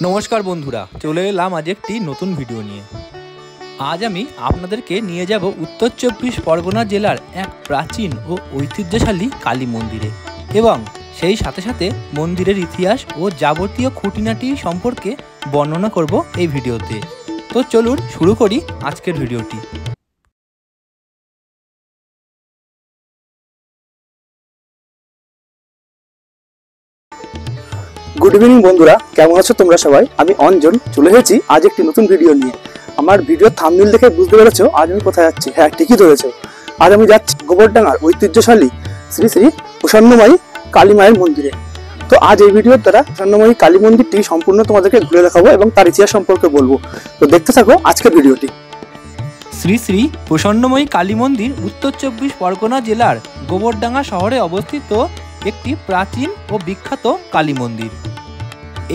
নমস্কার বন্ধুরা, চলে এলাম আজ একটি নতুন ভিডিও নিয়ে। আজ আমি আপনাদেরকে নিয়ে যাব উত্তর চব্বিশ পরগনা জেলার এক প্রাচীন ও ঐতিহ্যশালী কালী মন্দিরে এবং সেই সাথে সাথে মন্দিরের ইতিহাস ও যাবতীয় খুঁটিনাটি সম্পর্কে বর্ণনা করব এই ভিডিওতে। তো চলুন শুরু করি আজকের ভিডিওটি। গুড ইভিনিং বন্ধুরা, কেমন আছো তোমরা সবাই? আমি অঞ্জন চলে এসেছি আজ একটি নতুন ভিডিও নিয়ে। আমার ভিডিও থাম্বনেল দেখে বুঝতে পেরেছো আজ আমি কোথায় যাচ্ছি। হ্যাঁ, ঠিকই ধরেছো, আজ আমি যাচ্ছি গোবরডাঙ্গার ঐতিহ্যশালী শ্রী শ্রী প্রসন্নময়ী কালী মায়ের মন্দিরে। তো আজ এই ভিডিওর দ্বারা প্রসন্নময়ী কালী মন্দিরটি সম্পূর্ণ তোমাদেরকে ঘুরে দেখাবো এবং তার ইতিহাস সম্পর্কে বলবো। তো দেখতে থাকো আজকের ভিডিওটি। শ্রী শ্রী প্রসন্নময়ী কালী মন্দির উত্তর চব্বিশ পরগনা জেলার গোবরডাঙ্গা শহরে অবস্থিত একটি প্রাচীন ও বিখ্যাত কালী মন্দির।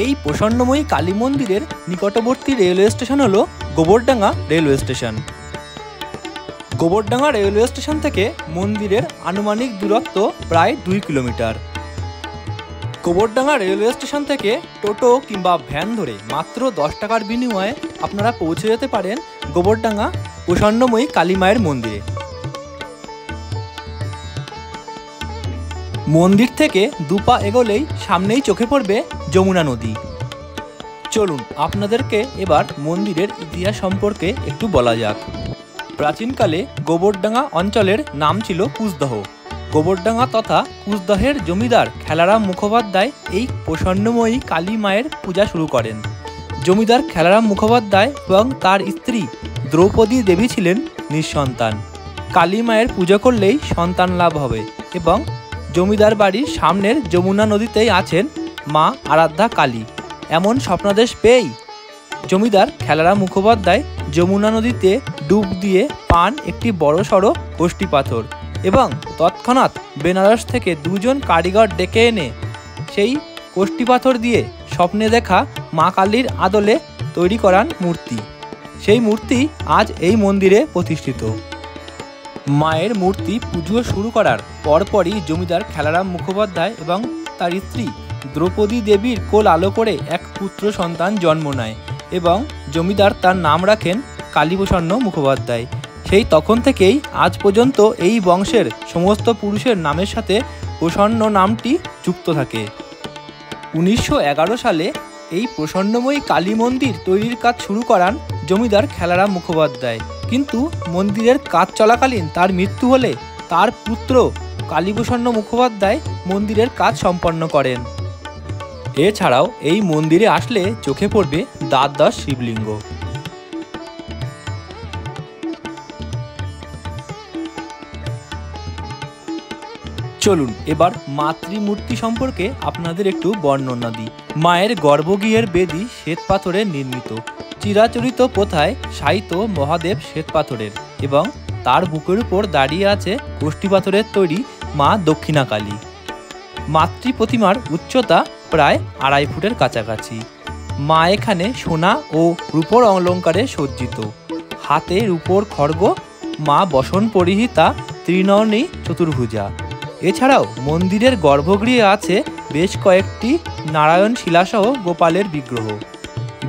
এই প্রসন্নময়ী কালী মন্দিরের নিকটবর্তী রেলওয়ে স্টেশন হল Gobardanga railway station. Gobardanga railway station থেকে মন্দিরের আনুমানিক দূরত্ব প্রায় 2 কিলোমিটার। গোবরডাঙ্গা রেলওয়ে স্টেশন থেকে টোটো কিংবা ভ্যান ধরে মাত্র 10 টাকার বিনিময়ে আপনারা পৌঁছে যেতে পারেন গোবরডাঙ্গা প্রসন্নময়ী কালী মায়ের মন্দিরে। মন্দির থেকে দুপা এগোলেই সামনেই চোখে পড়বে যমুনা নদী। চলুন আপনাদেরকে এবার মন্দিরের ইতিহাস সম্পর্কে একটু বলা যাক। প্রাচীনকালে গোবরডাঙ্গা অঞ্চলের নাম ছিল কুচদহ। গোবরডাঙ্গা তথা কুচদহের জমিদার খেলারাম মুখোপাধ্যায় এই প্রসন্নময়ী কালী মায়ের পূজা শুরু করেন। জমিদার খেলারাম মুখোপাধ্যায় এবং তার স্ত্রী দ্রৌপদী দেবী ছিলেন নিঃসন্তান। কালী মায়ের পুজো করলেই সন্তান লাভ হবে এবং জমিদার বাড়ির সামনের যমুনা নদীতেই আছেন মা আরাধ্যা কালী। এমন স্বপ্নাদেশ পেয়েই জমিদার খেলারাম মুখোপাধ্যায় যমুনা নদীতে ডুব দিয়ে পান একটি বড়সড় কষ্টি পাথর এবং তৎক্ষণাৎ বেনারস থেকে 2 জন কারিগর ডেকে এনে সেই কষ্টি পাথর দিয়ে স্বপ্নে দেখা মা কালীর আদলে তৈরি করান মূর্তি। সেই মূর্তি আজ এই মন্দিরে প্রতিষ্ঠিত। মায়ের মূর্তি পুজো শুরু করার পরপরই জমিদার খেলারাম মুখোপাধ্যায় এবং তার স্ত্রী দ্রৌপদী দেবীর কোল আলো করে এক পুত্র সন্তান জন্ম নেয় এবং জমিদার তার নাম রাখেন কালীপ্রসন্ন মুখোপাধ্যায়। সেই তখন থেকেই আজ পর্যন্ত এই বংশের সমস্ত পুরুষের নামের সাথে প্রসন্ন নামটি যুক্ত থাকে। 1911 সালে এই প্রসন্নময়ী কালী মন্দির তৈরির কাজ শুরু করান জমিদার খেলারাম মুখোপাধ্যায়, কিন্তু মন্দিরের কাজ চলাকালীন তার মৃত্যু হলে তার পুত্র কালীপ্রসন্ন মুখোপাধ্যায় মন্দিরের কাজ সম্পন্ন করেন। এছাড়াও এই মন্দিরে আসলে চোখে পড়বে দ্বাদশ শিবলিঙ্গ। চলুন এবার মাতৃমূর্তি সম্পর্কে আপনাদের একটু বর্ণনা দিই। মায়ের গর্ভগৃহের বেদি শ্বেত পাথরের নির্মিত। চিরাচরিত প্রথায় শায়িত মহাদেব শ্বেত পাথরের এবং তার বুকের উপর দাঁড়িয়ে আছে কষ্টি পাথরের তৈরি মা দক্ষিণা কালী। মাতৃ প্রতিমার উচ্চতা প্রায় 2.5 ফুটের কাছাকাছি। মা এখানে সোনা ও রূপোর অলঙ্কারে সজ্জিত। হাতে রূপোর খড়গ। মা বসন পরিহিতা, ত্রিনয়নী চতুর্ভুজা। এছাড়াও মন্দিরের গর্ভগৃহে আছে বেশ কয়েকটি নারায়ণ শিলাসহ গোপালের বিগ্রহ।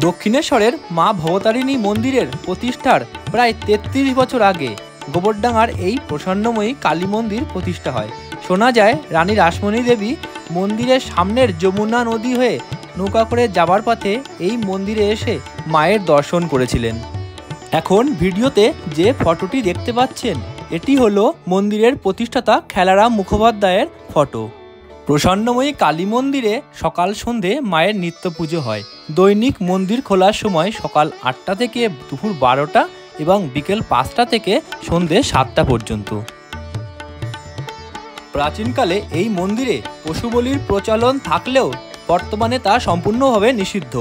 দক্ষিণেশ্বরের মা ভবতারিণী মন্দিরের প্রতিষ্ঠার প্রায় 33 বছর আগে গোবরডাঙ্গার এই প্রসন্নময়ী কালী মন্দির প্রতিষ্ঠা হয়। শোনা যায় রানী রাসমণি দেবী মন্দিরের সামনের যমুনা নদী হয়ে নৌকা করে যাবার পথে এই মন্দিরে এসে মায়ের দর্শন করেছিলেন। এখন ভিডিওতে যে ফটোটি দেখতে পাচ্ছেন এটি হলো মন্দিরের প্রতিষ্ঠাতা খেলারাম মুখোপাধ্যায়ের ফটো। প্রসন্নময়ী কালী মন্দিরে সকাল সন্ধে মায়ের নিত্য পুজো হয়। দৈনিক মন্দির খোলার সময় সকাল 8টা থেকে দুপুর 12টা এবং বিকেল 5টা থেকে সন্ধে 7টা পর্যন্ত। প্রাচীনকালে এই মন্দিরে পশু বলির প্রচলন থাকলেও বর্তমানে তা সম্পূর্ণভাবে নিষিদ্ধ।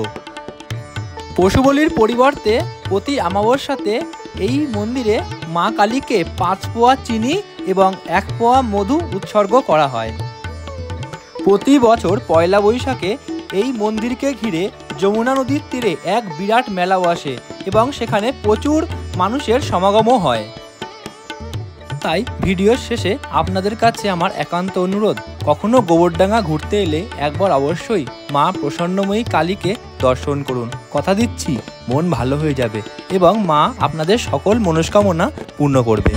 পশু বলির পরিবর্তে প্রতি অমাবস্যাতে এই মন্দিরে মা কালীকে 5 পোয়া চিনি এবং 1 পোয়া মধু উৎসর্গ করা হয়। প্রতি বছর পয়লা বৈশাখে এই মন্দিরকে ঘিরে যমুনা নদীর তীরে এক বিরাট মেলা বসে এবং সেখানে প্রচুর মানুষের সমাগমও হয়। তাই ভিডিওর শেষে আপনাদের কাছে আমার একান্ত অনুরোধ, কখনো গোবরডাঙ্গা ঘুরতে এলে একবার অবশ্যই মা প্রসন্নময়ী কালীকে দর্শন করুন। কথা দিচ্ছি মন ভালো হয়ে যাবে এবং মা আপনাদের সকল মনস্কামনা পূর্ণ করবে।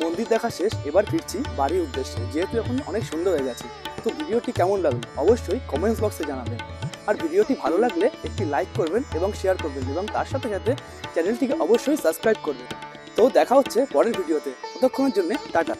মন্দির দেখা শেষ, এবার ফিরছি বাড়ির উদ্দেশ্যে, যেহেতু এখন অনেক সন্ধ্যা হয়ে গেছে। তো ভিডিওটি কেমন লাগলো অবশ্যই কমেন্টস বক্সে জানাবেন। আর ভিডিওটি ভালো লাগলে একটি লাইক করবেন এবং শেয়ার করবেন এবং তার সাথে সাথে চ্যানেলটিকে অবশ্যই সাবস্ক্রাইব করবেন। তো দেখা হচ্ছে পরের ভিডিওতে, ততক্ষণের জন্য টাটা।